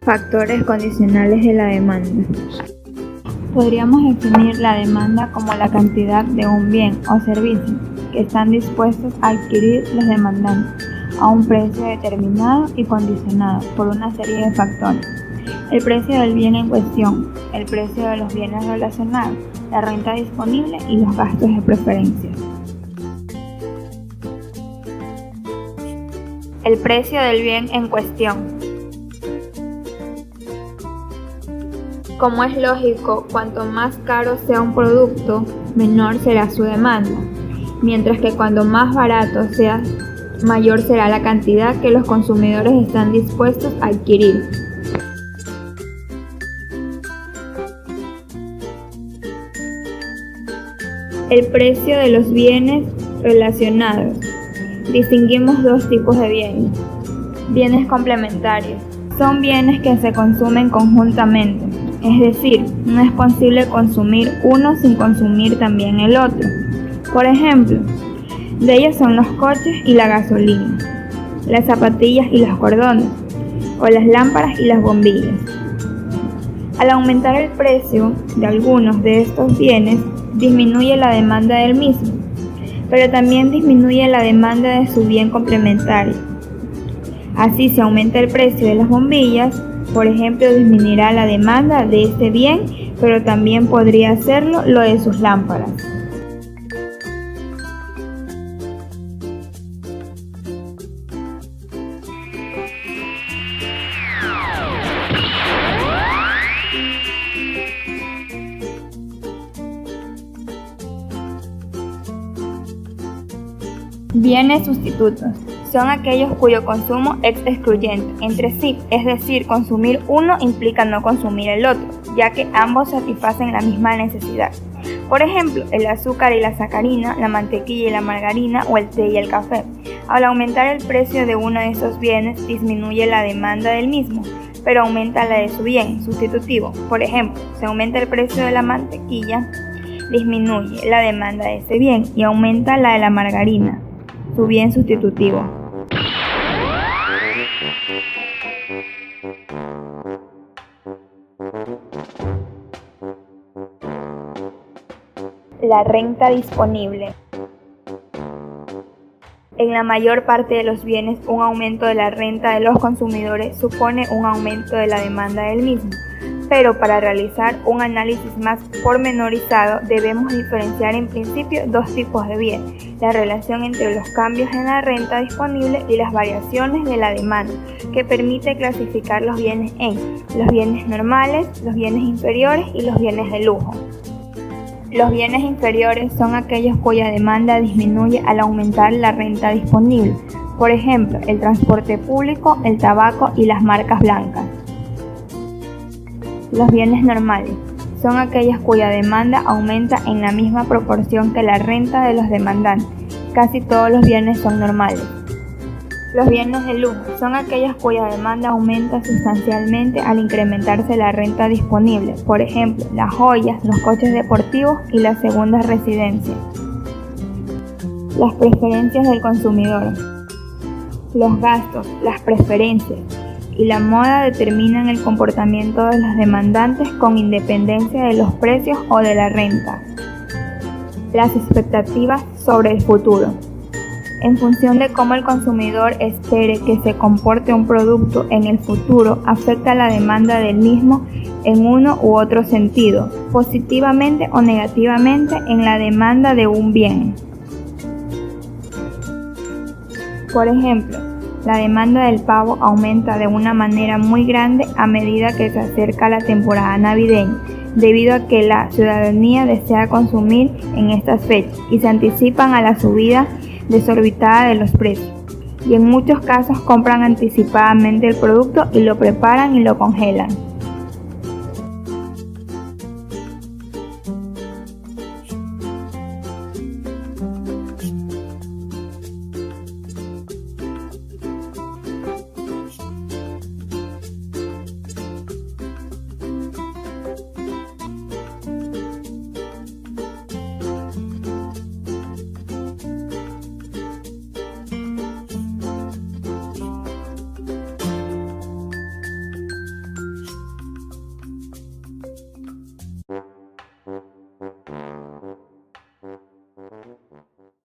Factores condicionales de la demanda. Podríamos definir la demanda como la cantidad de un bien o servicio que están dispuestos a adquirir los demandantes a un precio determinado y condicionado por una serie de factores. El precio del bien en cuestión, el precio de los bienes relacionados, la renta disponible y los gastos de preferencia. El precio del bien en cuestión. Como es lógico, cuanto más caro sea un producto, menor será su demanda, mientras que cuanto más barato sea, mayor será la cantidad que los consumidores están dispuestos a adquirir. El precio de los bienes relacionados. Distinguimos dos tipos de bienes. Bienes complementarios. Son bienes que se consumen conjuntamente, es decir, no es posible consumir uno sin consumir también el otro. Por ejemplo, de ellos son los coches y la gasolina, las zapatillas y los cordones, o las lámparas y las bombillas. Al aumentar el precio de algunos de estos bienes, disminuye la demanda del mismo, pero también disminuye la demanda de su bien complementario. Así, si aumenta el precio de las bombillas, por ejemplo, disminuirá la demanda de este bien, pero también podría hacerlo lo de sus lámparas. Bienes sustitutos. Son aquellos cuyo consumo es excluyente entre sí, es decir, consumir uno implica no consumir el otro, ya que ambos satisfacen la misma necesidad. Por ejemplo, el azúcar y la sacarina, la mantequilla y la margarina o el té y el café. Al aumentar el precio de uno de esos bienes, disminuye la demanda del mismo, pero aumenta la de su bien sustitutivo. Por ejemplo, si aumenta el precio de la mantequilla, disminuye la demanda de ese bien y aumenta la de la margarina, su bien sustitutivo. La renta disponible. En la mayor parte de los bienes, un aumento de la renta de los consumidores supone un aumento de la demanda del mismo. Pero para realizar un análisis más pormenorizado, debemos diferenciar en principio dos tipos de bienes: la relación entre los cambios en la renta disponible y las variaciones de la demanda, que permite clasificar los bienes en los bienes normales, los bienes inferiores y los bienes de lujo. Los bienes inferiores son aquellos cuya demanda disminuye al aumentar la renta disponible, por ejemplo, el transporte público, el tabaco y las marcas blancas. Los bienes normales son aquellos cuya demanda aumenta en la misma proporción que la renta de los demandantes. Casi todos los bienes son normales. Los bienes de lujo son aquellos cuya demanda aumenta sustancialmente al incrementarse la renta disponible, por ejemplo, las joyas, los coches deportivos y las segundas residencias. Las preferencias del consumidor. Los gastos, las preferencias y la moda determinan el comportamiento de los demandantes con independencia de los precios o de la renta. Las expectativas sobre el futuro. En función de cómo el consumidor espere que se comporte un producto en el futuro, afecta la demanda del mismo en uno u otro sentido, positivamente o negativamente en la demanda de un bien. Por ejemplo, la demanda del pavo aumenta de una manera muy grande a medida que se acerca la temporada navideña, debido a que la ciudadanía desea consumir en estas fechas y se anticipan a la subida desorbitada de los precios, y en muchos casos compran anticipadamente el producto y lo preparan y lo congelan.